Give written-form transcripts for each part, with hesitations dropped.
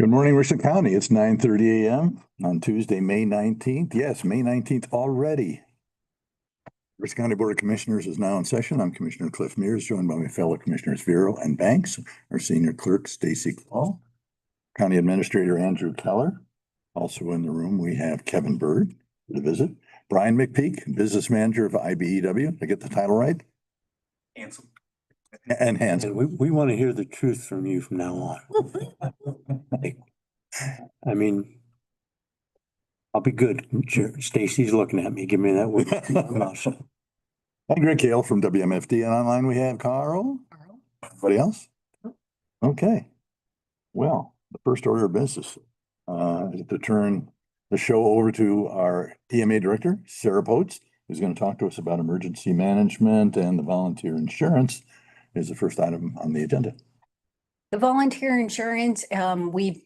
Good morning, Mercer County. It's 9:30 a.m. on Tuesday, May 19th. Yes, May 19th already. Mercer County Board of Commissioners is now in session. I'm Commissioner Cliff Mears, joined by my fellow Commissioners Vero and Banks, our Senior Clerk, Stacy Claw, County Administrator Andrew Keller. Also in the room, we have Kevin Bird to visit, Brian McPeak, Business Manager of IBEW. Did I get the title right? Handsome. And Hanson. We want to hear the truth from you from now on. I mean, I'll be good. Stacy's looking at me. Give me that word. I'm Greg Kale from WMFD, and online we have Carl. Anybody else? Okay. Well, the first order of business is to turn the show over to our EMA Director, Sarah Potes, who's going to talk to us about emergency management and the volunteer insurance is the first item on the agenda. The volunteer insurance, we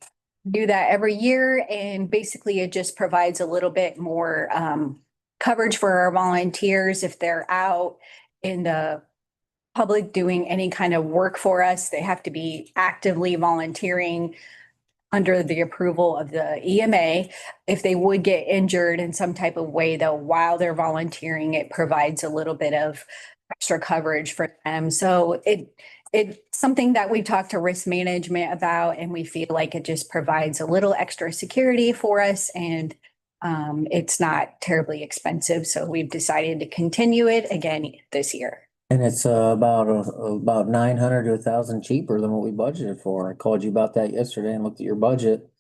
do that every year, and basically it just provides a little bit more coverage for our volunteers if they're out in the public doing any kind of work for us. They have to be actively volunteering under the approval of the EMA. If they would get injured in some type of way, though, while they're volunteering, it provides a little bit of extra coverage for them. So it's something that we talked to risk management about, and we feel like it just provides a little extra security for us, and it's not terribly expensive. So we've decided to continue it again this year. And it's about 900 to 1,000 cheaper than what we budgeted for. I called you about that yesterday and looked at your budget.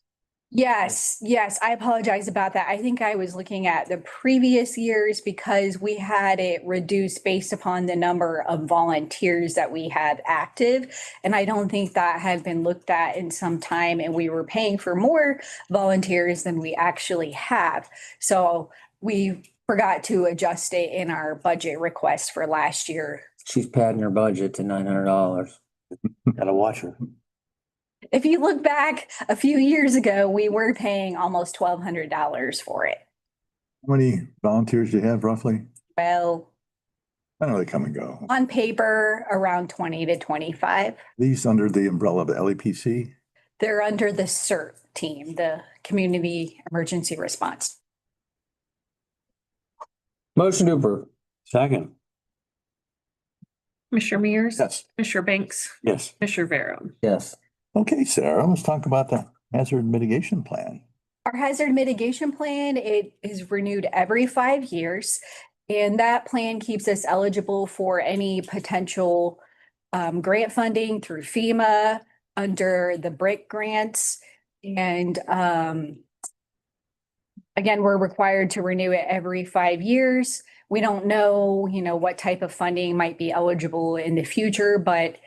Yes, I apologize about that. I think I was looking at the previous years because we had it reduced based upon the number of volunteers that we had active. And I don't think that had been looked at in some time, and we were paying for more volunteers than we actually have. So we forgot to adjust it in our budget request for last year. She's padding her budget to $900. Gotta watch her. If you look back a few years ago, we were paying almost $1,200 for it. How many volunteers do you have roughly? Well, I know they come and go. on paper, around 20 to 25. These under the umbrella of the LEPC? They're under the CERT team, the Community Emergency Response. Motion to approve. Second. Commissioner Mears? Yes. Commissioner Banks? Yes. Commissioner Vero? Yes. Okay, Sarah, let's talk about the hazard mitigation plan. Our hazard mitigation plan, it is renewed every 5 years. And that plan keeps us eligible for any potential grant funding through FEMA under the BRIC grants. And again, we're required to renew it every 5 years. We don't know, what type of funding might be eligible in the future, but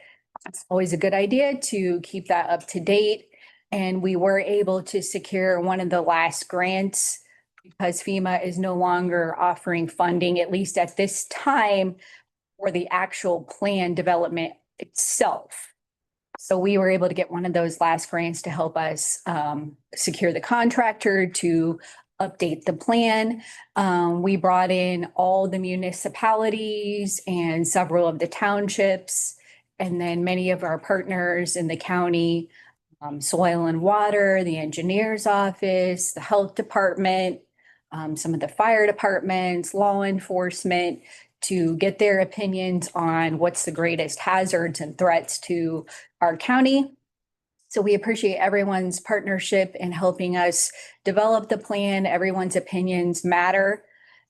it's always a good idea to keep that up to date. And we were able to secure one of the last grants because FEMA is no longer offering funding, at least at this time, for the actual plan development itself. So we were able to get one of those last grants to help us secure the contractor to update the plan. We brought in all the municipalities and several of the townships, and then many of our partners in the county, Soil and Water, the engineer's office, the health department, some of the fire departments, law enforcement, to get their opinions on what's the greatest hazards and threats to our county. So we appreciate everyone's partnership in helping us develop the plan. Everyone's opinions matter.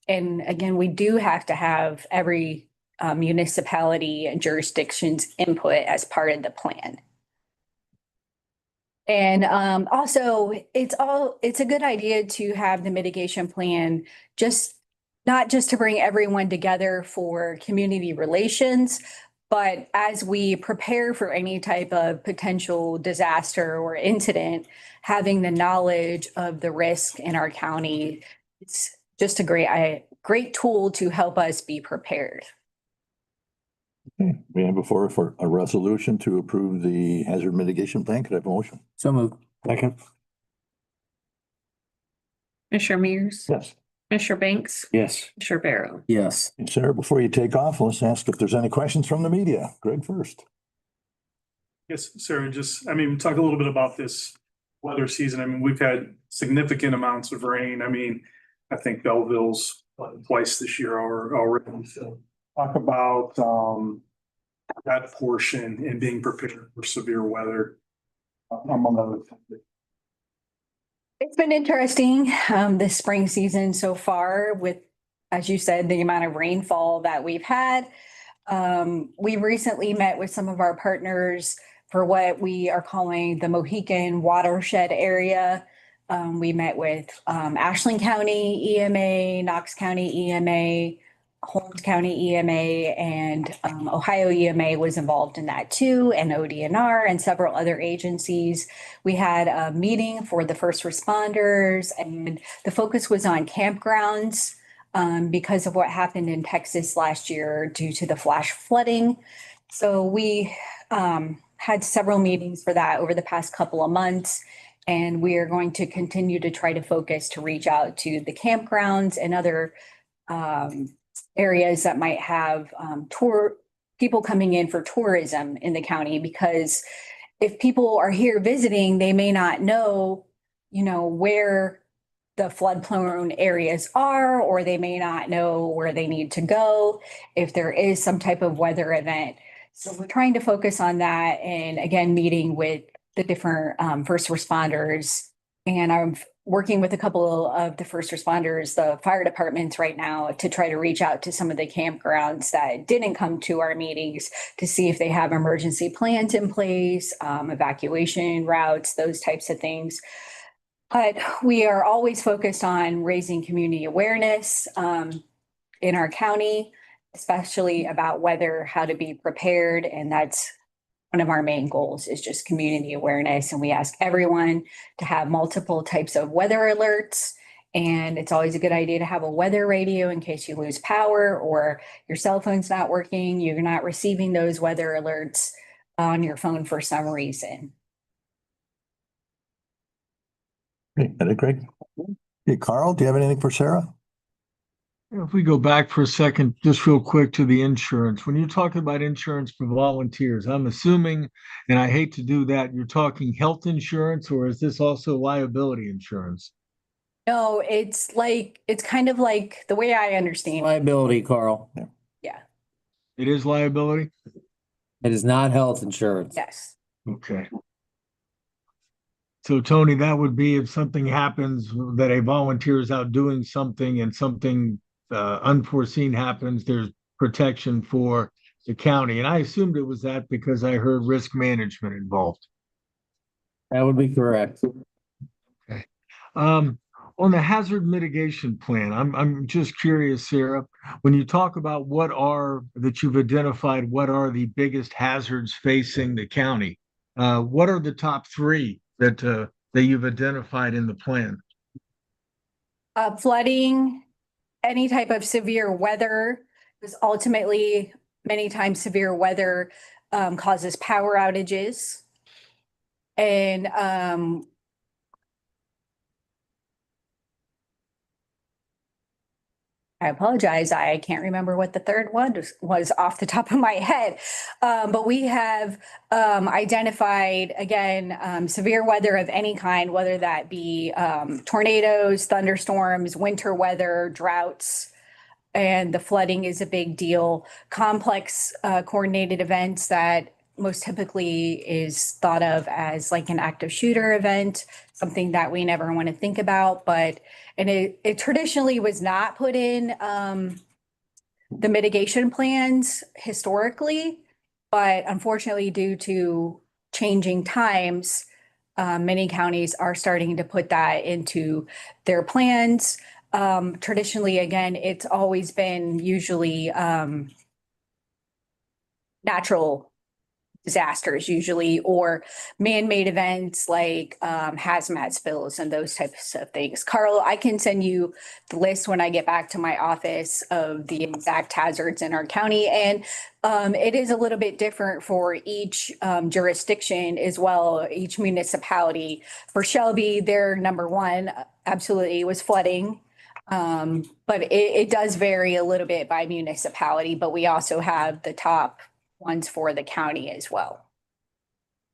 And again, we do have to have every municipality and jurisdiction's input as part of the plan. And also, it's a good idea to have the mitigation plan not just to bring everyone together for community relations, but as we prepare for any type of potential disaster or incident, having the knowledge of the risk in our county, it's just a great tool to help us be prepared. Okay, we have before for a resolution to approve the hazard mitigation plan. Could I have a motion? So moved. Second. Commissioner Mears? Yes. Commissioner Banks? Yes. Commissioner Vero? Yes. And Sarah, before you take off, let's ask if there's any questions from the media. Greg first. Yes, Sarah, talk a little bit about this weather season. I mean, we've had significant amounts of rain. I mean, I think Belleville's flooded twice this year already. So talk about that portion and being prepared for severe weather, among other things. It's been interesting, this spring season so far with, as you said, the amount of rainfall that we've had. We recently met with some of our partners for what we are calling the Mohican watershed area. We met with, Ashland County EMA, Knox County EMA, Holmes County EMA, and, Ohio EMA was involved in that too, and ODNR and several other agencies. We had a meeting for the first responders, and the focus was on campgrounds because of what happened in Texas last year due to the flash flooding. So we had several meetings for that over the past couple of months. And we are going to continue to try to focus to reach out to the campgrounds and other areas that might have people coming in for tourism in the county, because if people are here visiting, they may not know, where the flood prone areas are, or they may not know where they need to go if there is some type of weather event. So we're trying to focus on that, and again, meeting with the different first responders. And I'm working with a couple of the first responders, the fire departments right now, to try to reach out to some of the campgrounds that didn't come to our meetings to see if they have emergency plans in place, evacuation routes, those types of things. But we are always focused on raising community awareness in our county, especially about weather, how to be prepared. And that's one of our main goals, is just community awareness. And we ask everyone to have multiple types of weather alerts. And it's always a good idea to have a weather radio in case you lose power or your cell phone's not working, you're not receiving those weather alerts on your phone for some reason. Okay, that it, Greg? Hey, Carl, do you have anything for Sarah? If we go back for a second, just real quick to the insurance, when you're talking about insurance for volunteers, I'm assuming, and I hate to do that, you're talking health insurance, or is this also liability insurance? No, it's kind of like the way I understand. Liability, Carl. Yeah, It is liability? It is not health insurance. yes. Okay. So Tony, that would be if something happens that a volunteer is out doing something and something unforeseen happens, there's protection for the county. And I assumed it was that because I heard risk management involved. That would be correct. Okay. On the hazard mitigation plan, I'm just curious, Sarah, when you talk about that you've identified, what are the biggest hazards facing the county? What are the top three that you've identified in the plan? Flooding, any type of severe weather, because ultimately, many times severe weather causes power outages. And I apologize, I can't remember what the third one was off the top of my head. But we have identified, again, severe weather of any kind, whether that be tornadoes, thunderstorms, winter weather, droughts, and the flooding is a big deal. Complex coordinated events that most typically is thought of as like an active shooter event, something that we never want to think about, and it traditionally was not put in the mitigation plans historically, but unfortunately, due to changing times, many counties are starting to put that into their plans. Traditionally, again, it's always been usually natural disasters usually, or man-made events like hazmat spills and those types of things. Carl, I can send you the list when I get back to my office of the exact hazards in our county. And it is a little bit different for each jurisdiction as well, each municipality. For Shelby, their number one absolutely was flooding. But it does vary a little bit by municipality, but we also have the top ones for the county as well.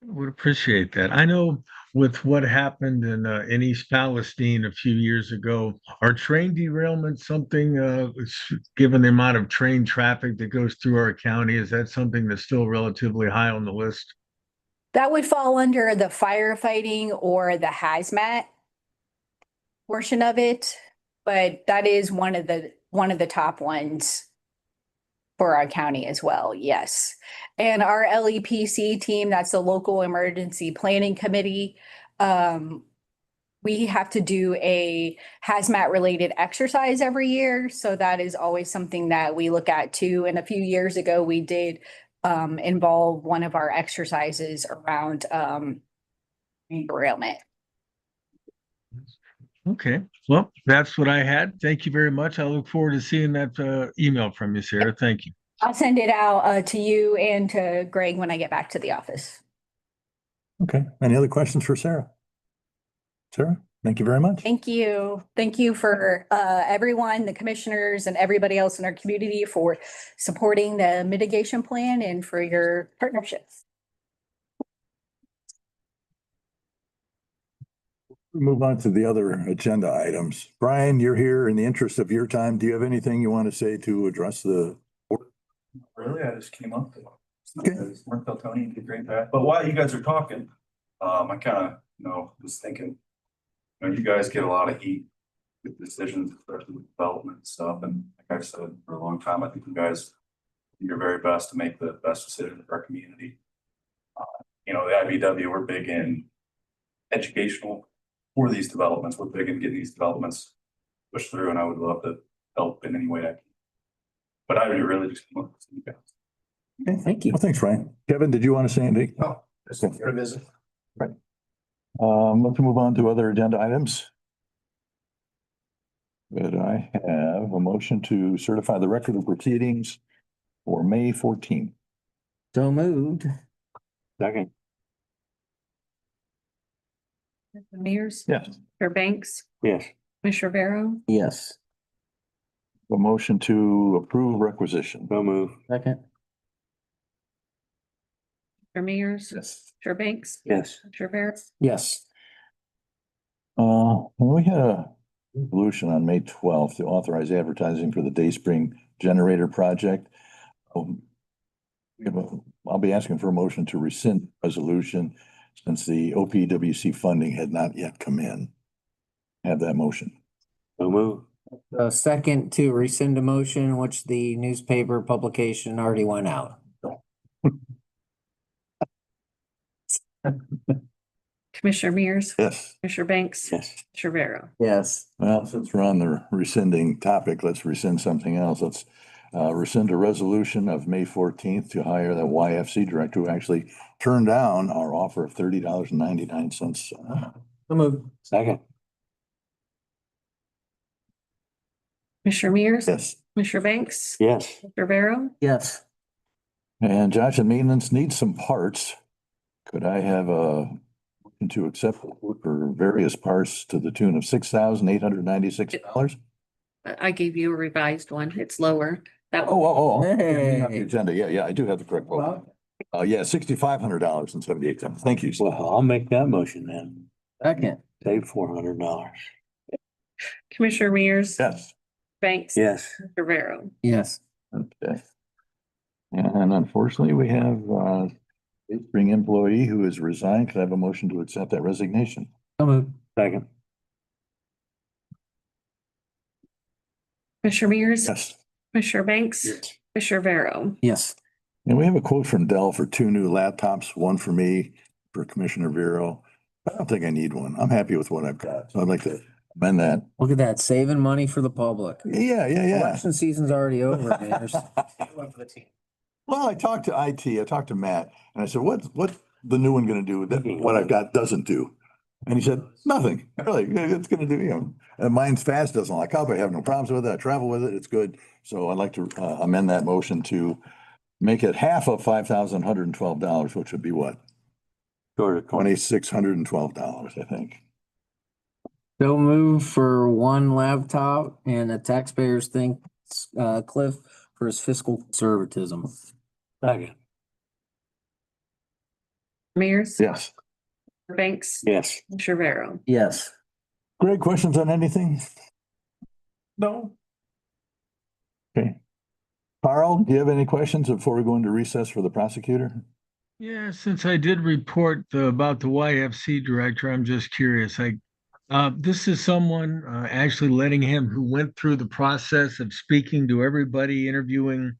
Would appreciate that. I know with what happened in East Palestine a few years ago, are train derailments something, given the amount of train traffic that goes through our county, is that something that's still relatively high on the list? That would fall under the firefighting or the hazmat portion of it, but that is one of the top ones for our county as well, yes. And our LEPC team, that's the Local Emergency Planning Committee. We have to do a hazmat related exercise every year. So that is always something that we look at too. And a few years ago, we did involve one of our exercises around derailment. Okay, well, that's what I had. Thank you very much. I look forward to seeing that email from you, Sarah. Thank you. I'll send it out to you and to Greg when I get back to the office. Okay, any other questions for Sarah? Sarah, thank you very much. Thank you. Thank you for everyone, the commissioners and everybody else in our community for supporting the mitigation plan and for your partnerships. Move on to the other agenda items. Brian, you're here in the interest of your time. Do you have anything you want to say to address the? Really, I just came up. Okay. Mark Tony did great back. But while you guys are talking, I kind of, was thinking, you guys get a lot of heat with decisions, especially with development and stuff. And like I've said for a long time, I think you guys do your very best to make the best decision for our community. The IBW, we're big in educational for these developments. We're big in getting these developments pushed through, and I would love to help in any way I can. But I would really just come up with you guys. Okay, Thank you. well, thanks, Brian. Kevin, did you want to say anything? Oh, just here to visit. Let's move on to other agenda items. Could I have a motion to certify the record of proceedings for May 14th? So moved. Second. Commissioner Mears, Yes. Commissioner Banks, Yes. Commissioner Vero, Yes. A motion to approve requisition. So move. Second. Commissioner Mears, Yes. Commissioner Banks, Yes. Commissioner Vero. Yes. We had a resolution on May 12th to authorize advertising for the Dayspring Generator Project. I'll be asking for a motion to rescind resolution since the OPWC funding had not yet come in. Have that motion. So move. Second to rescind a motion, which the newspaper publication already went out. Commissioner Mears, Yes. Commissioner Banks, Yes. Commissioner Vero. Yes. Well, since we're on the rescinding topic, let's rescind something else. Let's rescind a resolution of May 14th to hire the YFC director who actually turned down our offer of $30.99. So moved. Second. Commissioner Mears, Yes. Commissioner Banks, Yes. Commissioner Vero. Yes. And Josh and Maintenance needs some parts. Could I have a motion to accept for various parts to the tune of $6,896? I gave you a revised one. It's lower. That one. Oh. Hey. On the agenda. Yeah, I do have the correct quote. Yeah, $6,500.78. Thank you. Well, I'll make that motion then. Second. Save $400. Commissioner Mears, Yes. Banks. Yes. Commissioner Vero. Yes. Okay. And unfortunately, we have a spring employee who has resigned. Could I have a motion to accept that resignation? So moved. Second. Commissioner Mears, Yes. Commissioner Banks, Commissioner Vero. Yes. And we have a quote from Dell for 2 new laptops, one for me, for Commissioner Vero. I don't think I need one. I'm happy with what I've got. So I'd like to amend that. Look at that, saving money for the public. Yeah. Election season's already over, man. There's- Well, I talked to IT, I talked to Matt, and I said, what the new one gonna do that what I've got doesn't do? And he said, nothing, really, it's gonna do, and mine's fast, doesn't lock up, I have no problems with it, I travel with it, it's good. So I'd like to amend that motion to make it half of $5,112, which would be what? Go to $2,612, I think. So move for one laptop and the taxpayers thank Cliff for his fiscal conservatism. Second. Mears, Yes. Banks, Yes. Rivera. Yes. Greg, questions on anything? No, Okay. Carl, do you have any questions before we go into recess for the prosecutor? Yeah, since I did report about the YFC director, I'm just curious. This is someone, Ashley Lettingham, who went through the process of speaking to everybody, interviewing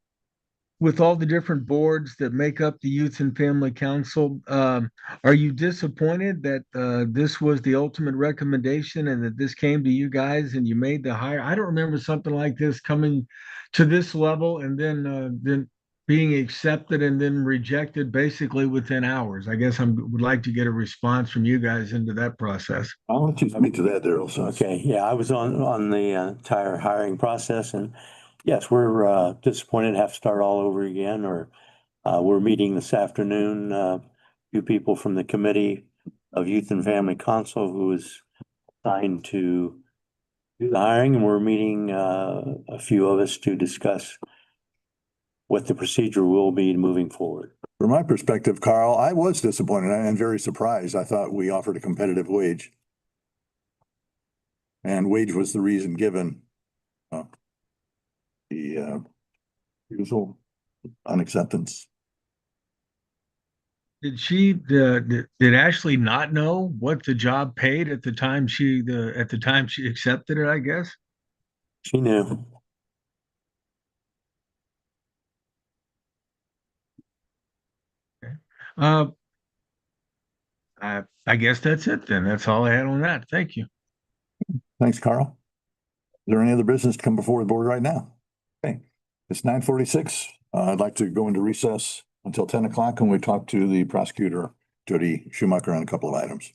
with all the different boards that make up the Youth and Family Council. Are you disappointed that this was the ultimate recommendation and that this came to you guys and you made the hire? I don't remember something like this coming to this level and then being accepted and then rejected basically within hours. I guess I would like to get a response from you guys into that process. I'll let you speak to that, Daryl. So, Okay, yeah, I was on the entire hiring process and yes, we're disappointed to have to start all over again or we're meeting this afternoon, few people from the Committee of Youth and Family Council who is assigned to do the hiring and we're meeting a few of us to discuss what the procedure will be moving forward. from my perspective, Carl, I was disappointed and very surprised. I thought we offered a competitive wage. And wage was the reason given. The refusal on acceptance. Did Ashley not know what the job paid at the time she accepted it, I guess? She knew. Uh, I guess that's it then. That's all I had on that. Thank you. Thanks, Carl. Is there any other business to come before the board right now? Okay, it's 9:46. I'd like to go into recess until 10 o'clock when we talk to the prosecutor, Jody Schumacher, on a couple of items.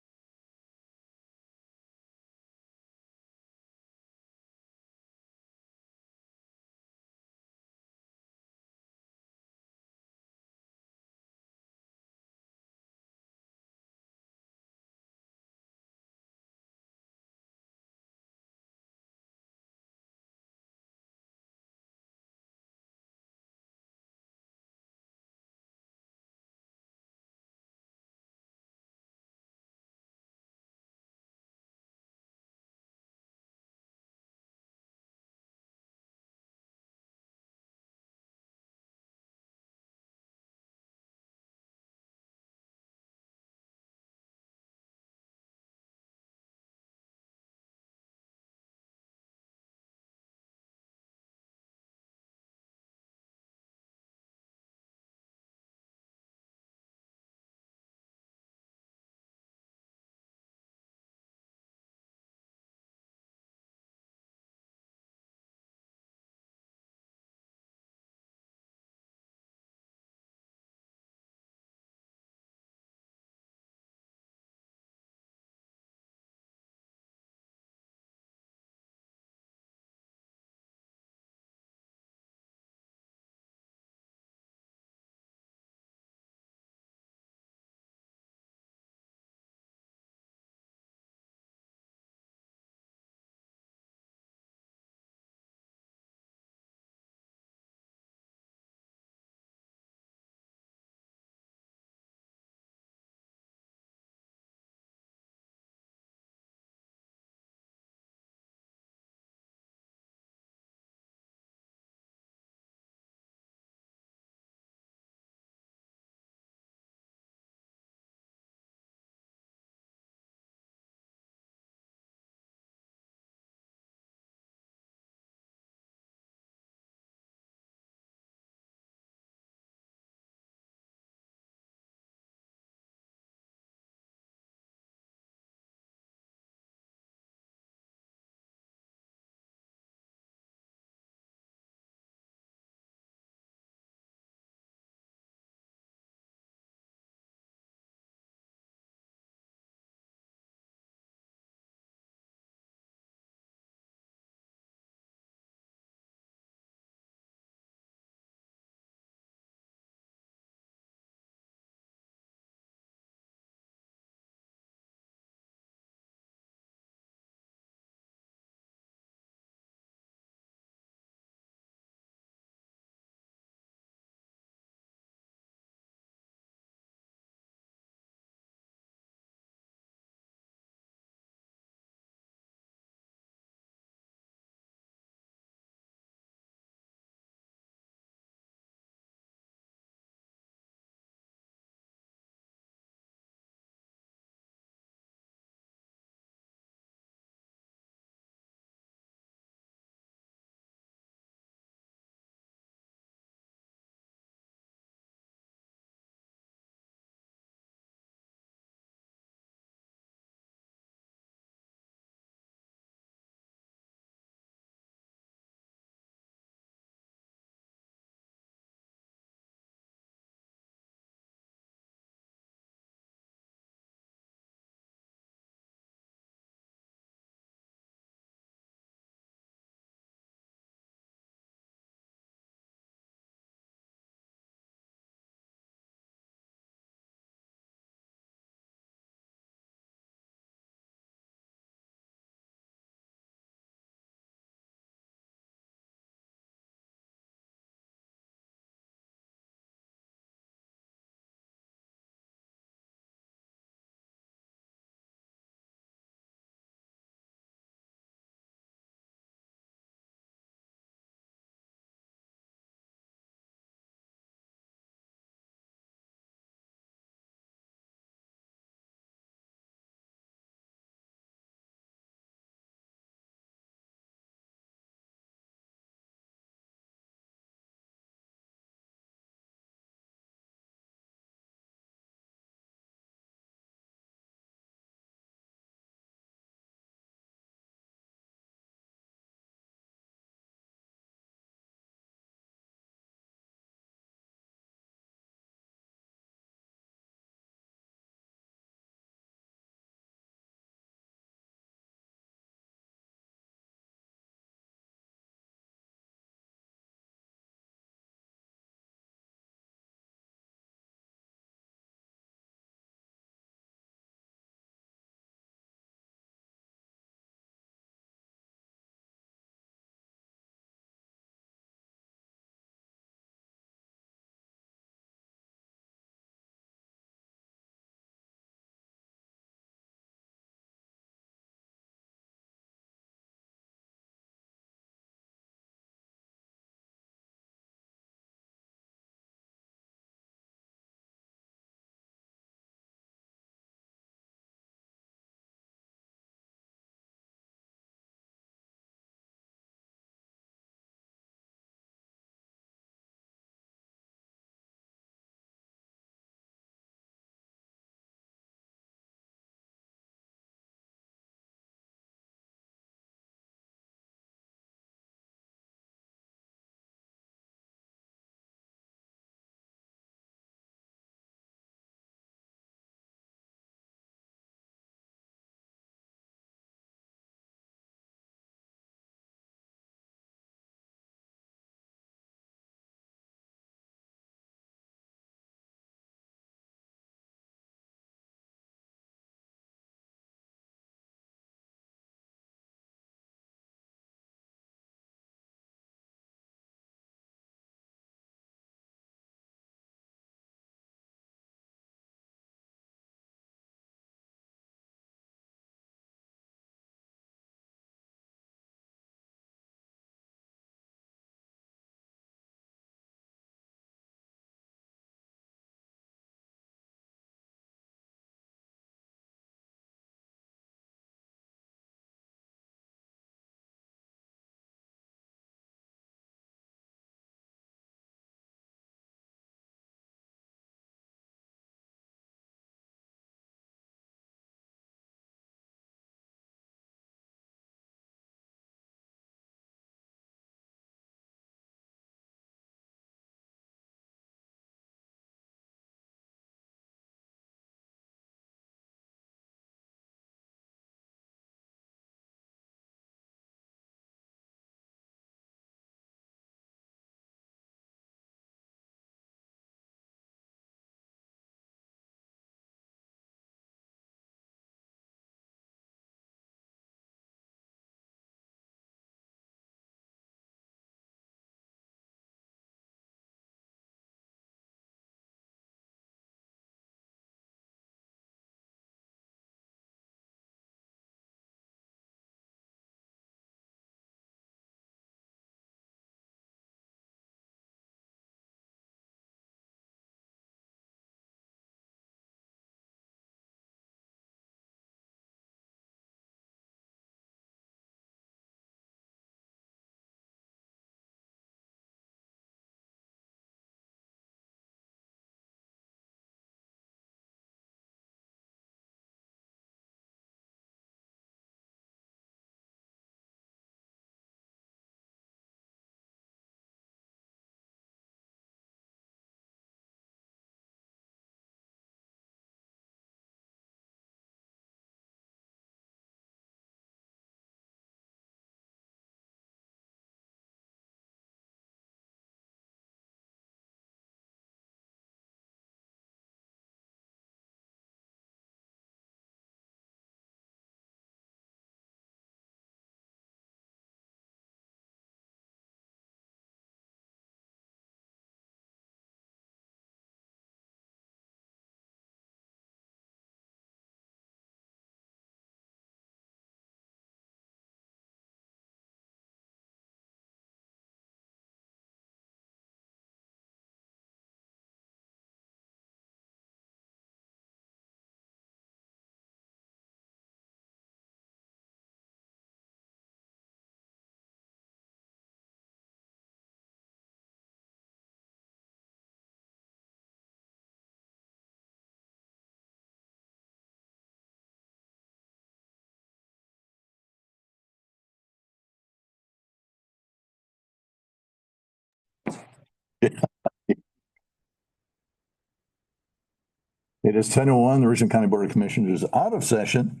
It is 10:01. The Richland County Board of Commissioners is out of session.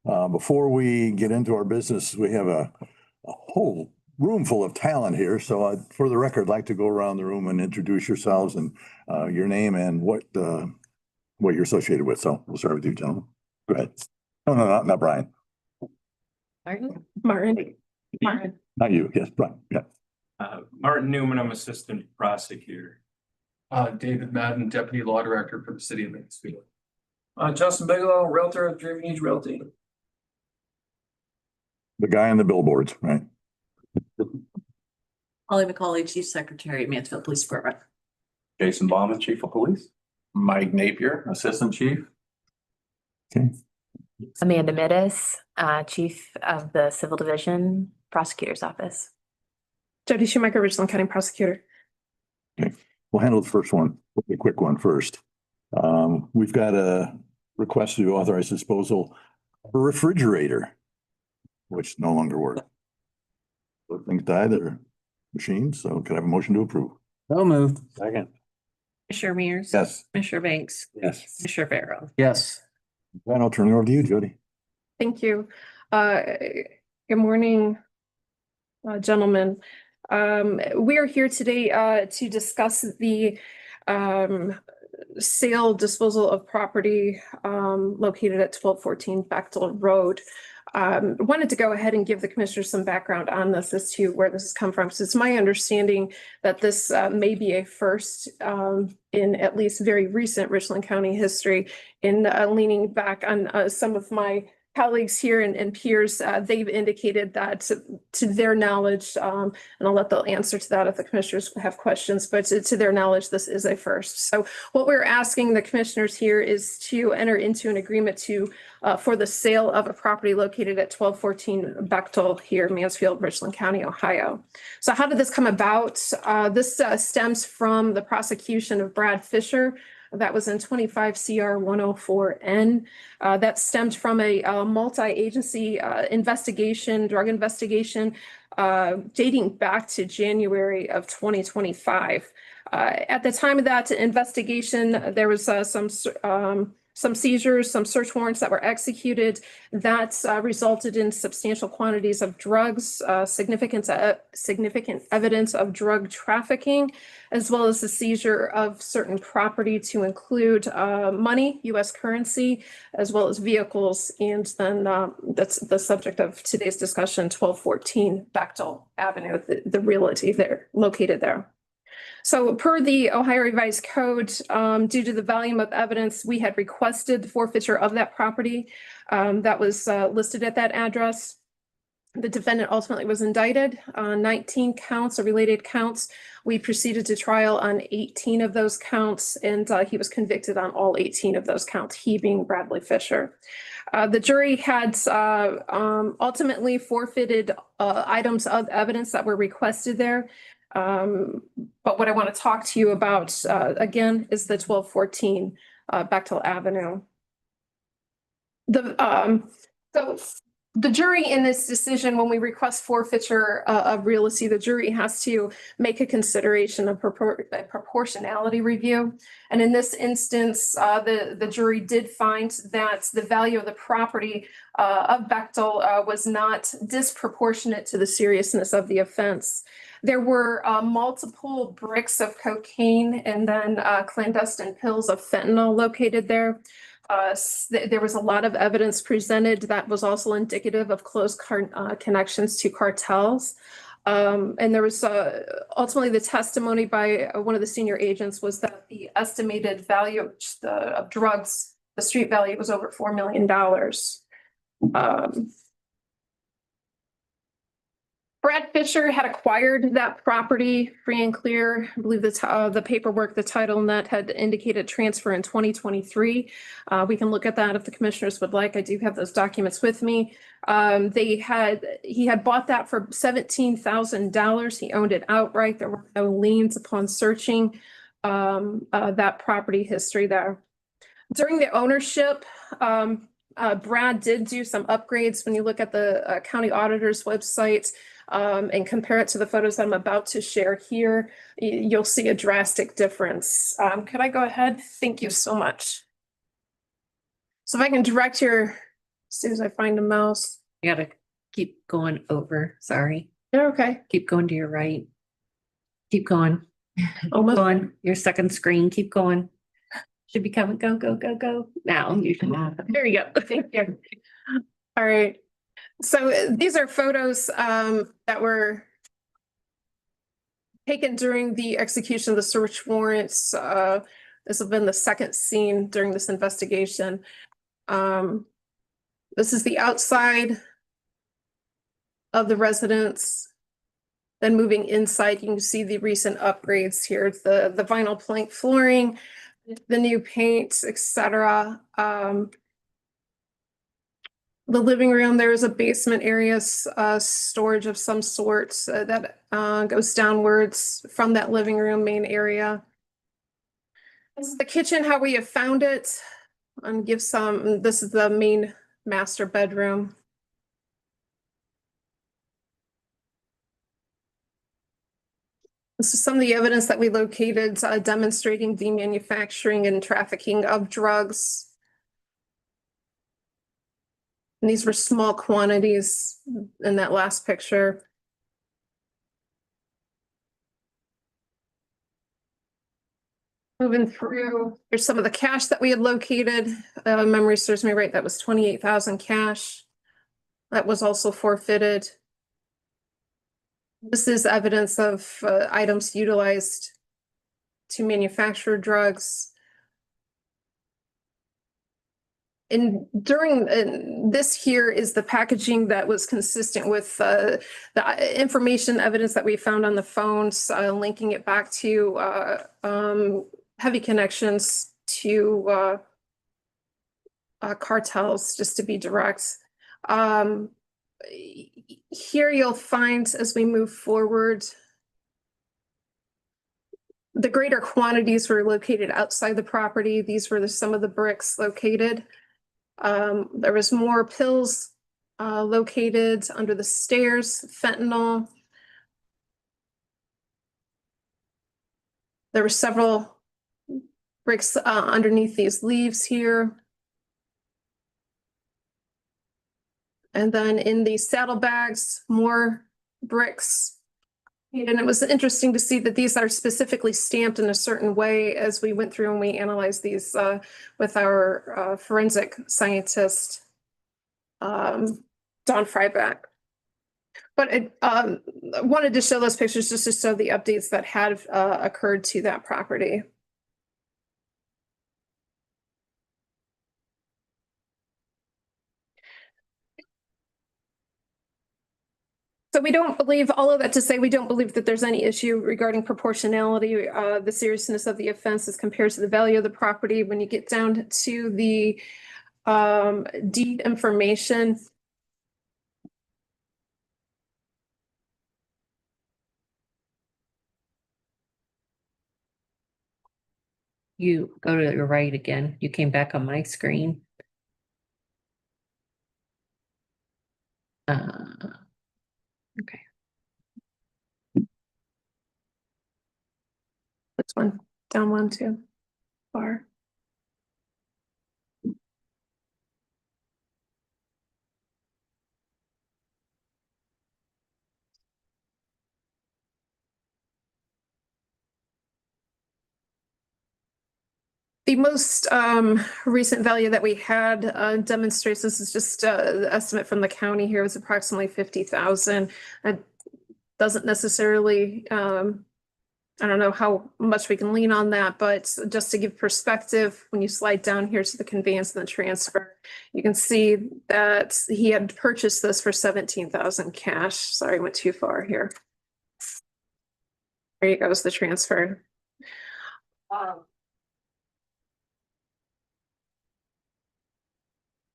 Before we get into our business, we have a whole room full of talent here. So for the record, I'd like to go around the room and introduce yourselves and your name and what you're associated with. So we'll start with you, gentlemen. Go ahead. No, not Brian. Martin. Not you. Yes, Brian. Yeah. Martin Newman, I'm Assistant Prosecutor. David Madden, Deputy Law Director for the City of Mansfield. Justin Bigelow, Realtor of Dream Age Realty. The guy on the billboards, right? Holly McCauley, Chief Secretary at Mansfield Police Department. Jason Bauman, Chief of Police. Mike Napier, Assistant Chief. Okay. Amanda Mittis, Chief of the Civil Division, Prosecutor's Office. Jody Schumacher, Richland County Prosecutor. We'll handle the first one, the quick one first. We've got a request to authorize disposal of a refrigerator, which no longer works. So things die, they're machines, so can I have a motion to approve? So moved. Second. Commissioner Mears. Yes. Commissioner Banks. Yes. Commissioner Farrell. Yes. Then I'll turn it over to you, Jody. Thank you. Good morning, gentlemen. We are here today to discuss the sale disposal of property located at 1214 Bechtel Road. Wanted to go ahead and give the commissioners some background on this as to where this has come from. So it's my understanding that this may be a first in at least very recent Richland County history. In leaning back on some of my colleagues here and peers, they've indicated that to their knowledge, and I'll let them answer to that if the commissioners have questions, but to their knowledge, this is a first. So what we're asking the commissioners here is to enter into an agreement to for the sale of a property located at 1214 Bechtel here, Mansfield, Richland County, Ohio. So how did this come about? This stems from the prosecution of Brad Fisher. That was in 25 CR 104N. That stemmed from a multi-agency investigation, drug investigation, dating back to January of 2025. At the time of that investigation, there was some seizures, some search warrants that were executed that resulted in substantial quantities of drugs, significant evidence of drug trafficking, as well as the seizure of certain property to include money, U.S. currency, as well as vehicles. And then that's the subject of today's discussion, 1214 Bechtel Avenue, the realty there, located there. So per the Ohio Revised Code, due to the volume of evidence, we had requested forfeiture of that property that was listed at that address. The defendant ultimately was indicted on 19 counts of related counts. We proceeded to trial on 18 of those counts, and he was convicted on all 18 of those counts, he being Bradley Fisher. The jury had ultimately forfeited items of evidence that were requested there. But what I want to talk to you about, again, is the 1214 Bechtel Avenue. The jury in this decision, when we request forfeiture of real estate, the jury has to make a consideration of a proportionality review. And in this instance, the jury did find that the value of the property of Bechtel was not disproportionate to the seriousness of the offense. There were multiple bricks of cocaine and then clandestine pills of fentanyl located there. There was a lot of evidence presented that was also indicative of close connections to cartels. And there was ultimately the testimony by one of the senior agents was that the estimated value of drugs, the street value was over $4 million. Brad Fisher had acquired that property free and clear. I believe the paperwork, the title net had indicated transfer in 2023. We can look at that if the commissioners would like. I do have those documents with me. He had bought that for $17,000. He owned it outright. There were no liens upon searching that property history there. During the ownership, Brad did do some upgrades. When you look at the county auditor's website, and compare it to the photos that I'm about to share here, you'll see a drastic difference. Could I go ahead? Thank you so much. So if I can direct your, as soon as I find the mouse. You gotta keep going over, sorry. You're okay. Keep going to your right. Keep going. Almost. Going, your second screen, keep going. Should be coming, go, go, go, go. Now you should have. There you go. Thank you. All right. So these are photos that were taken during the execution of the search warrants. This has been the second scene during this investigation. This is the outside of the residence. Then moving inside, you can see the recent upgrades here, the vinyl plank flooring, the new paint, etc. The living room, there is a basement area, storage of some sort that goes downwards from that living room main area. This is the kitchen, how we have found it. And give some, this is the main master bedroom. This is some of the evidence that we located demonstrating the manufacturing and trafficking of drugs. And these were small quantities in that last picture. Moving through, here's some of the cash that we had located. Memory serves me right, that was 28,000 cash. That was also forfeited. This is evidence of items utilized to manufacture drugs. And during this here is the packaging that was consistent with the information evidence that we found on the phones, linking it back to heavy connections to cartels, just to be direct. Here you'll find, as we move forward, the greater quantities were located outside the property. These were some of the bricks located. There was more pills located under the stairs, fentanyl. There were several bricks underneath these leaves here. And then in the saddlebags, more bricks. And it was interesting to see that these are specifically stamped in a certain way as we went through and we analyzed these with our forensic scientist, Don Fryback. But I wanted to show those pictures just to show the updates that had occurred to that property. So we don't believe, all of that to say, we don't believe that there's any issue regarding proportionality, the seriousness of the offense as compared to the value of the property. When you get down to the deed information, You go to your right again. You came back on my screen. Okay. this one, down one, two, far. The most recent value that we had demonstrates, this is just the estimate from the county here, was approximately 50,000. It doesn't necessarily, I don't know how much we can lean on that, but just to give perspective, when you slide down here to the conveyance and the transfer, you can see that he had purchased this for 17,000 cash. Sorry, I went too far here. There you go, is the transfer.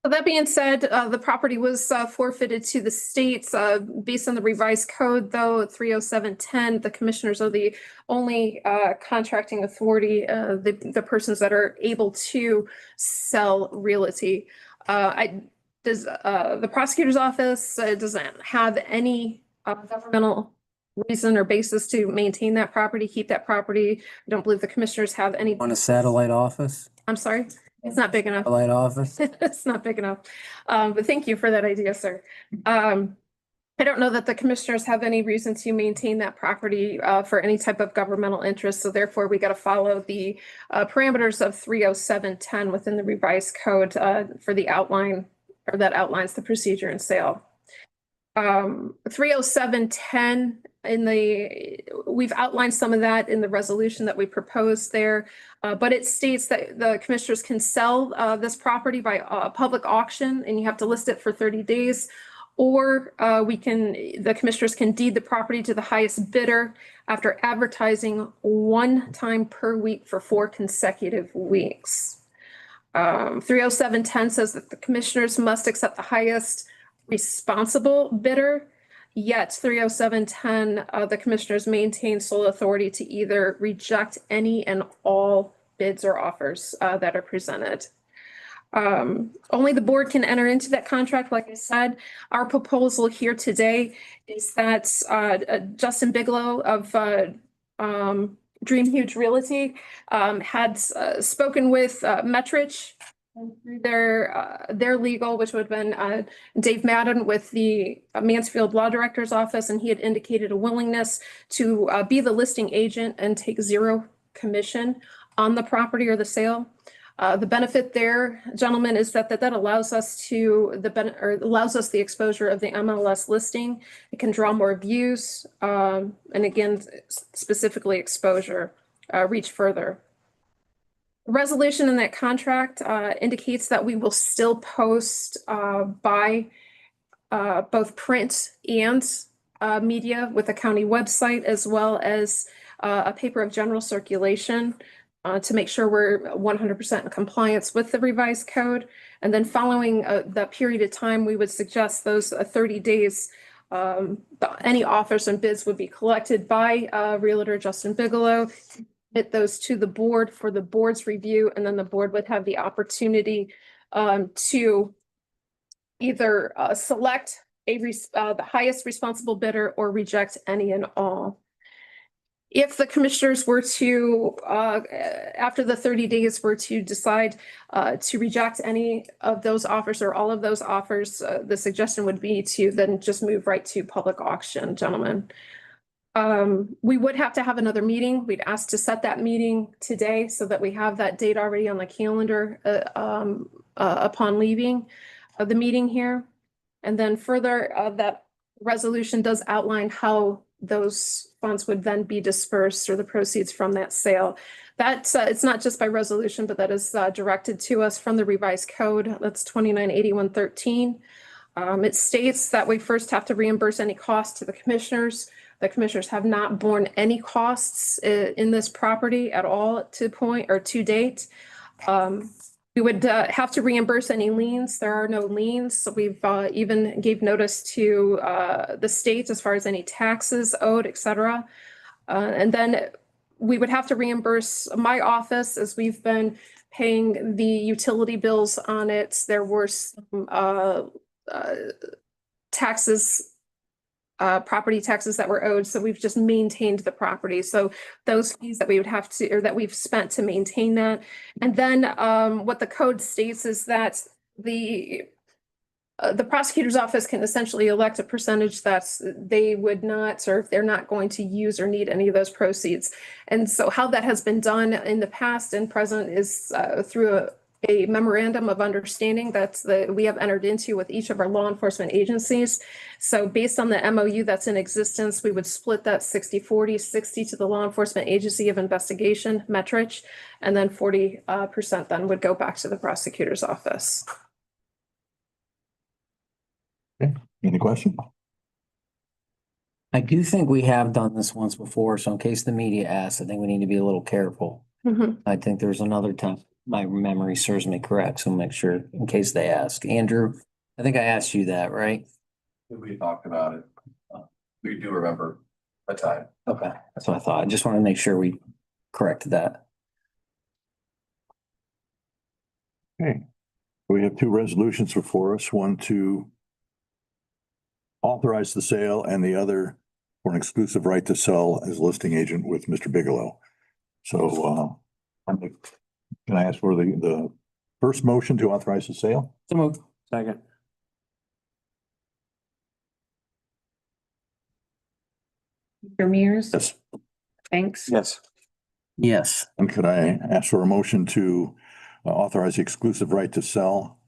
That being said, the property was forfeited to the states based on the revised code, though 30710. The commissioners are the only contracting authority, the persons that are able to sell realty. The prosecutor's office doesn't have any governmental reason or basis to maintain that property, keep that property. I don't believe the commissioners have any. On a satellite office? I'm sorry? It's not big enough. Light office. It's not big enough. But thank you for that idea, sir. I don't know that the commissioners have any reason to maintain that property for any type of governmental interest. So therefore, we got to follow the parameters of 30710 within the revised code for the outline, or that outlines the procedure and sale. 30710 we've outlined some of that in the resolution that we proposed there. But it states that the commissioners can sell this property by public auction, and you have to list it for 30 days. Or the commissioners can deed the property to the highest bidder after advertising one time per week for 4 consecutive weeks. 30710 says that the commissioners must accept the highest responsible bidder. Yet 30710, the commissioners maintain sole authority to either reject any and all bids or offers that are presented. Only the board can enter into that contract. Like I said, our proposal here today is that Justin Bigelow of Dream Huge Realty had spoken with Metrich through their legal, which would have been Dave Madden with the Mansfield Law Director's Office, and he had indicated a willingness to be the listing agent and take 0 commission on the property or the sale. The benefit there, gentlemen, is that allows us allows us the exposure of the MLS listing. It can draw more views, and again, specifically exposure, reach further. The resolution in that contract indicates that we will still post by both print and media with the county website, as well as a paper of general circulation. To make sure we're 100% in compliance with the revised code. And then following that period of time, we would suggest those 30 days, any offers and bids would be collected by Realtor Justin Bigelow, submit those to the board for the board's review, and then the board would have the opportunity to either select the highest responsible bidder or reject any and all. If the commissioners were to, after the 30 days, were to decide to reject any of those offers or all of those offers, the suggestion would be to then just move right to public auction, gentlemen. We would have to have another meeting. We'd ask to set that meeting today so that we have that date already on the calendar upon leaving the meeting here. And then further, that resolution does outline how those funds would then be dispersed, or the proceeds from that sale. That's it's not just by resolution, but that is directed to us from the revised code. That's 298113. It states that we first have to reimburse any costs to the commissioners. The commissioners have not borne any costs in this property at all to date. We would have to reimburse any liens. There are no liens. So we've even gave notice to the state as far as any taxes owed, et cetera. And then we would have to reimburse my office, as we've been paying the utility bills on it. There were some taxes, property taxes that were owed. So we've just maintained the property. So those fees that we would have to, or that we've spent to maintain that. And then what the code states is that the prosecutor's office can essentially elect a percentage that they would not, or if they're not going to use or need any of those proceeds. And so how that has been done in the past and present is through a memorandum of understanding that we have entered into with each of our law enforcement agencies. So based on the MOU that's in existence, we would split that 60-40, 60 to the law enforcement agency of investigation, Metrich, and then 40% then would go back to the prosecutor's office. Okay, any question? I do think we have done this once before, so in case the media asks, I think we need to be a little careful. I think there's another time, my memory serves me correct, so make sure in case they ask. Andrew, I think I asked you that, right? We talked about it. We do remember a time. Okay, that's what I thought. I just want to make sure we corrected that. Okay, we have 2 resolutions before us, one to authorize the sale and the other for an exclusive right to sell as listing agent with Mr. Bigelow. So can I ask for the First motion to authorize the sale. So moved. Second. Mr. Mears, Yes. Banks, Yes. Yes. And could I ask for a motion to authorize the exclusive right to sell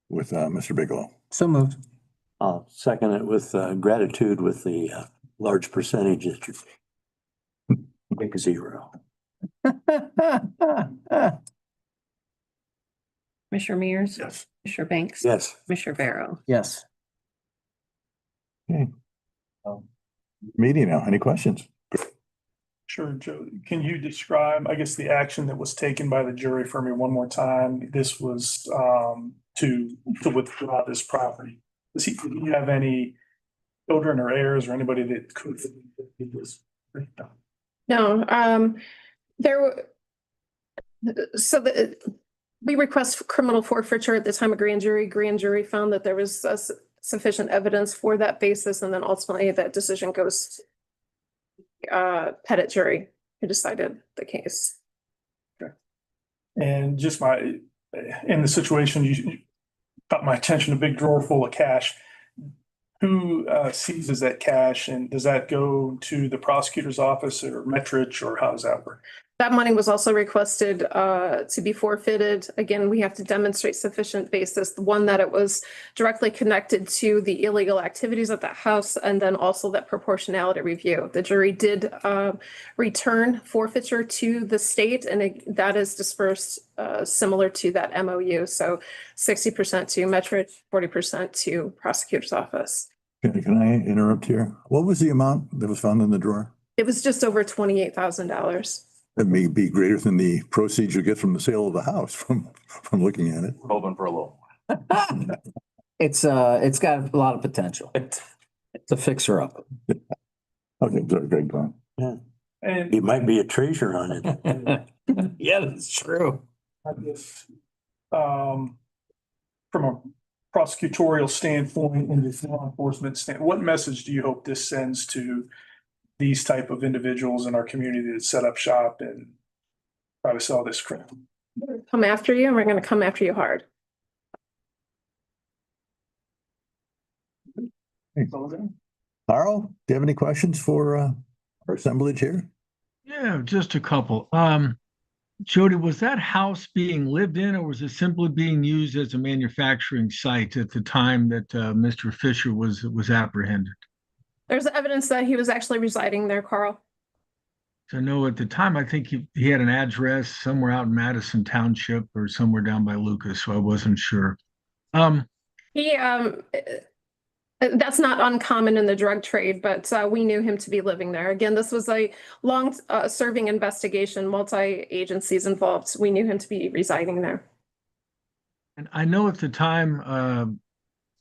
with Mr. Bigelow? So moved. I'll second it with gratitude with the large percentage that you make a zero. Commissioner Mears. Yes. Commissioner Banks. Yes. Commissioner Barrow. Yes. Meeting now. Any questions? Sure, Joe. Can you describe, I guess, the action that was taken by the jury for me one more time? This was to withdraw this property. Did he have any children or heirs or anybody that could? No, we request criminal forfeiture at the time of grand jury. Grand jury found that there was sufficient evidence for that basis, and then ultimately that decision goes Pettit jury who decided the case. And just in the situation, you caught my attention, a big drawer full of cash. Who seizes that cash, and does that go to the prosecutor's office or Metrich, or how does that work? That money was also requested to be forfeited. Again, we have to demonstrate sufficient basis. The one that it was directly connected to the illegal activities at that house, and then also that proportionality review. The jury did return forfeiture to the state, and that is dispersed similar to that MOU. So 60% to Metrich, 40% to prosecutor's office. Can I interrupt here? What was the amount that was found in the drawer? It was just over $28,000. That may be greater than the proceeds you get from the sale of the house from looking at it. We're hoping for a little. It's got a lot of potential. It's a fixer up. Okay, sorry, Greg, go on. And It might be a treasure on it. Yeah, that's true. I guess, from a prosecutorial standpoint and the law enforcement standpoint, what message do you hope this sends to these type of individuals in our community that set up shop and try to sell this crap? Come after you, and we're going to come after you hard. Carl, do you have any questions for our assemblage here? Yeah, just a couple. Jody, was that house being lived in, or was it simply being used as a manufacturing site at the time that Mr. Fisher was apprehended? There's evidence that he was actually residing there, Carl. I know at the time, I think he had an address somewhere out in Madison Township or somewhere down by Lucas, so I wasn't sure. He, that's not uncommon in the drug trade, but we knew him to be living there. Again, this was a long serving investigation, multi-agencies involved. We knew him to be residing there. And I know at the time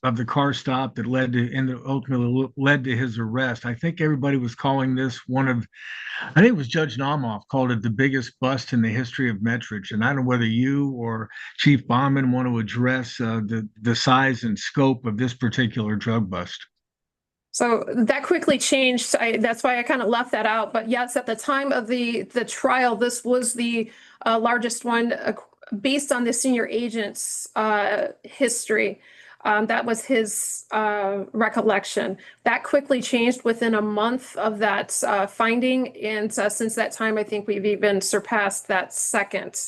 of the car stop that led to, and that ultimately led to his arrest, I think everybody was calling this I think it was Judge Naumoff called it the biggest bust in the history of Metrich. And I don't know whether you or Chief Baumann want to address the size and scope of this particular drug bust. So that quickly changed. That's why I kind of left that out. But yes, at the time of the trial, this was the largest one based on the senior agent's history. That was his recollection. That quickly changed within a month of that finding. And since that time, I think we've even surpassed that second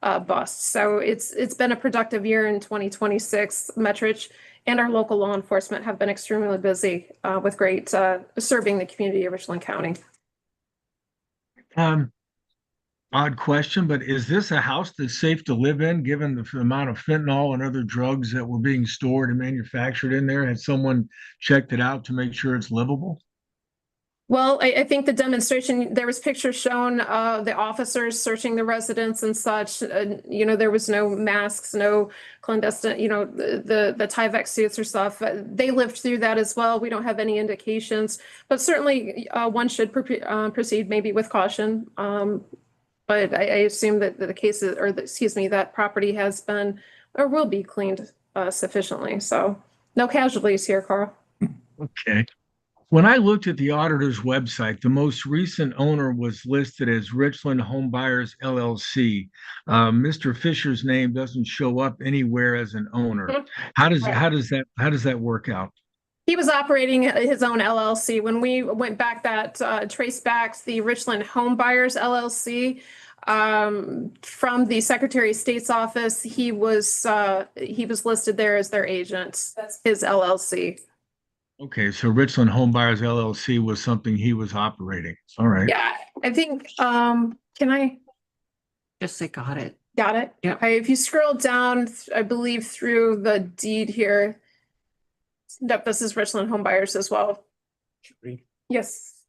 bust. So it's been a productive year in 2026. Metrich and our local law enforcement have been extremely busy with great serving the community of Richland County. Odd question, but is this a house that's safe to live in, given the amount of fentanyl and other drugs that were being stored and manufactured in there? Has someone checked it out to make sure it's livable? Well, I think the demonstration, there was pictures shown of the officers searching the residence and such. There was no masks, no clandestine, the Tyvek suits or stuff. They lived through that as well. We don't have any indications, but certainly one should proceed maybe with caution. But I assume that the cases, that property has been or will be cleaned sufficiently. So no casualties here, Carl. Okay. When I looked at the auditor's website, the most recent owner was listed as Richland Home Buyers LLC. Mr. Fisher's name doesn't show up anywhere as an owner. How does that work out? He was operating his own LLC. When we went back traced back the Richland Home Buyers LLC from the Secretary of State's office. He was listed there as their agent. That's his LLC. Okay, so Richland Home Buyers LLC was something he was operating. All right. Yeah, I think, can I? Just say got it. Got it? Yeah. Okay, if you scroll down, I believe through the deed here. Yep, this is Richland Home Buyers as well. Yes.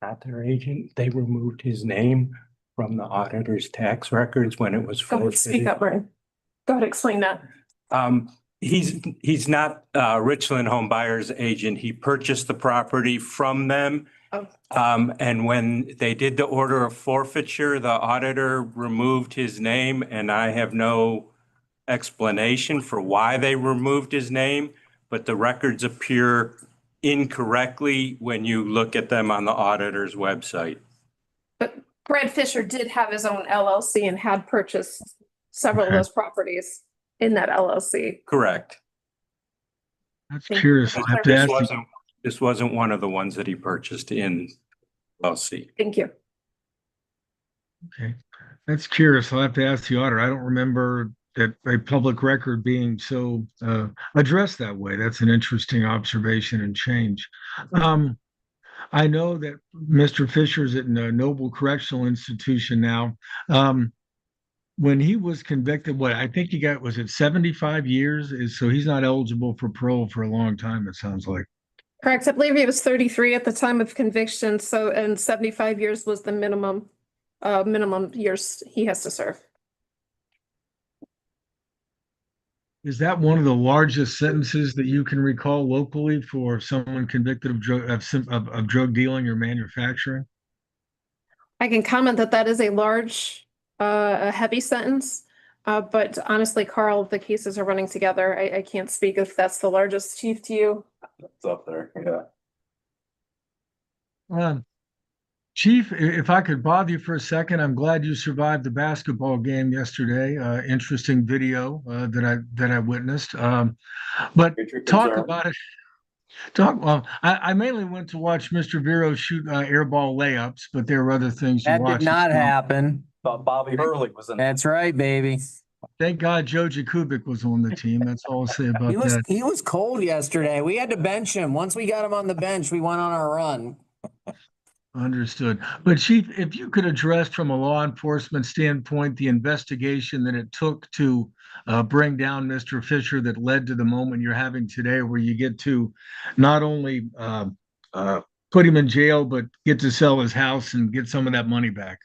Not their agent. They removed his name from the auditor's tax records when it was Go ahead, speak forfeited. up, Brian. Go ahead, explain that. He's not Richland Home Buyers agent. He purchased the property from them. Oh. And when they did the order of forfeiture, the auditor removed his name, and I have no explanation for why they removed his name, but the records appear incorrectly when you look at them on the auditor's website. But Brad Fisher did have his own LLC and had purchased several of Okay. those properties in that LLC. Correct. That's curious. I'll have to This ask you. wasn't one of the ones that he purchased in LLC. Thank you. Okay, that's curious. I'll have to ask the auditor. I don't remember that a public record being so addressed that way. That's an interesting observation and change. I know that Mr. Fisher's at Noble Correctional Institution now. When he was convicted, I think he got, was it 75 years? So he's not eligible for parole for a long time, it sounds like. Correct. I believe he was 33 at the time of conviction. So, and 75 years was the minimum years he has to serve. Is that one of the largest sentences that you can recall locally for someone convicted of drug dealing or manufacturing? I can comment that is a large, a heavy sentence. But honestly, Carl, the cases are running together. I can't speak if that's the largest, Chief, to you. It's up there, yeah. Chief, if I could bother you for a second, I'm glad you survived the basketball game yesterday. Interesting video that I witnessed. But talk about it. I mainly went to watch Mr. Vero shoot airball layups, but there were other things. That did not happen. Thought Bobby Hurley was in. That's right, baby. Thank God Joe Jakubik was on the team. That's all I'll say about that. He was cold yesterday. We had to bench him. Once we got him on the bench, we went on our run. Understood. But Chief, if you could address from a law enforcement standpoint the investigation that it took to bring down Mr. Fisher that led to the moment you're having today, where you get to not only put him in jail, but get to sell his house and get some of that money back.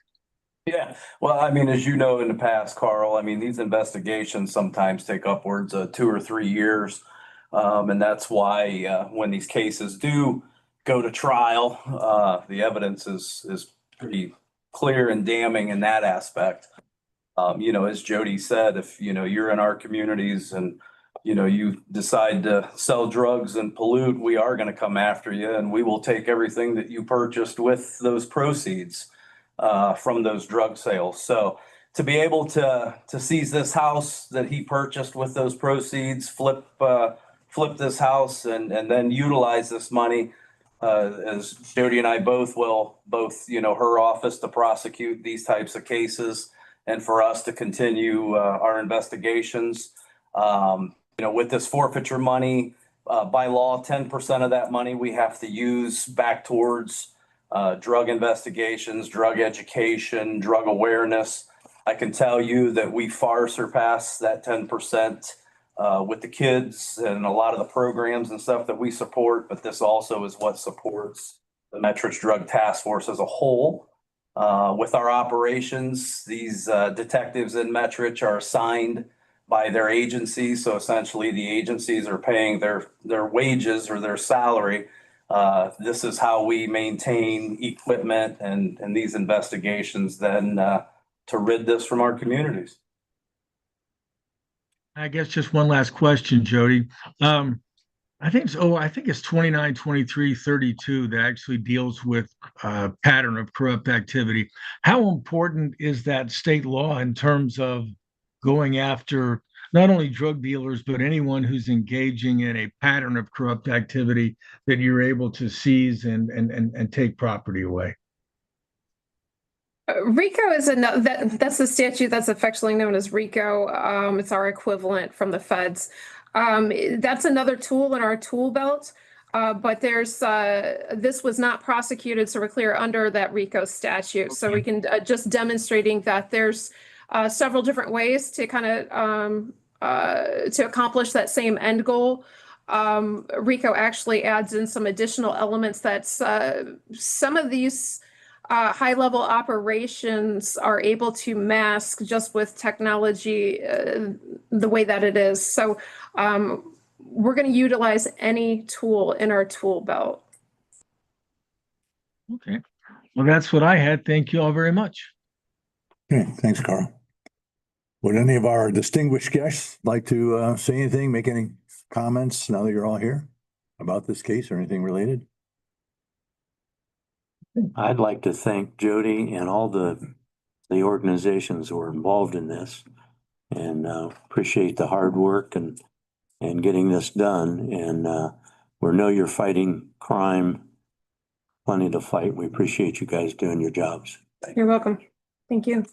Yeah, well, I mean, as you know, in the past, Carl, I mean, these investigations sometimes take upwards of 2 or 3 years. And that's why when these cases do go to trial, the evidence is pretty clear and damning in that aspect. As Jody said, if, you're in our communities and, you decide to sell drugs and pollute, we are going to come after you, and we will take everything that you purchased with those proceeds from those drug sales. So to be able to seize this house that he purchased with those proceeds, flip this house and then utilize this money, as Jody and I both, her office to prosecute these types of cases and for us to continue our investigations. With this forfeiture money, by law, 10% of that money we have to use back towards drug investigations, drug education, drug awareness. I can tell you that we far surpass that 10% with the kids and a lot of the programs and stuff that we support, but this also is what supports the Metrich Drug Task Force as a whole. With our operations, these detectives in Metrich are assigned by their agencies, so essentially the agencies are paying their wages or their salary. This is how we maintain equipment and these investigations then to rid this from our communities. I guess just one last question, Jody. I think so. I think it's 292332 that actually deals with pattern of corrupt activity. How important is that state law in terms of going after not only drug dealers, but anyone who's engaging in a pattern of corrupt activity that you're able to seize and take property away? RICO is that's the statute that's affectionately known as RICO. It's our equivalent from the feds. That's another tool in our tool belt. But this was not prosecuted, so we're clear under that RICO statute. So we can just demonstrating that there's several different ways to kind of to accomplish that same end goal. RICO actually adds in some additional elements that's some of these high-level operations are able to mask just with technology the way that it is. So we're going to utilize any tool in our tool belt. Okay. Well, that's what I had. Thank you all very much. Okay, thanks, Carl. Would any of our distinguished guests like to say anything, make any comments now that you're all here about this case or anything related? I'd like to thank Jody and all the organizations who are involved in this, and appreciate the hard work and getting this done. And we know you're fighting crime, plenty to fight. We appreciate you guys doing your jobs. You're welcome. Thank you.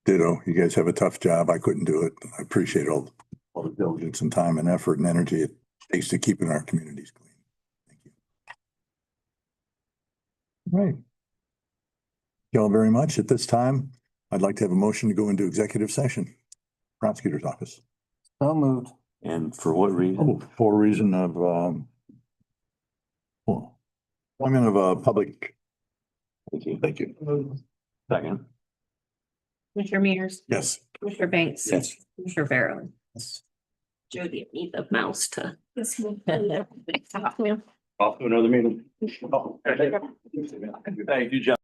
Ditto. You guys have a tough job. I couldn't do it. I appreciate all the diligence and time and effort and energy it takes to keeping our communities clean. Thank you. Right. Thank you all very much. At this time, I'd like to have a motion to go into executive session. Prosecutor's office. So moved. And for what reason? Oh, for reason of appointment of a public. Thank you. Thank you. Second. Commissioner Mears, Yes. Commissioner Banks. Yes. Commissioner Barrow. Jody, need the mouse to. Yes, ma'am. Off to another meeting. Thank you, John.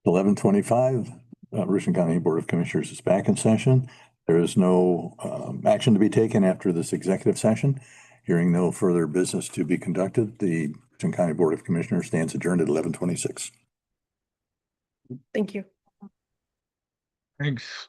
11:25, Richland County Board of Commissioners is back in session. There is no action to be taken after this executive session. Hearing no further business to be conducted, the Richland County Board of Commissioners stands adjourned at 11:26. Thank you. Thanks.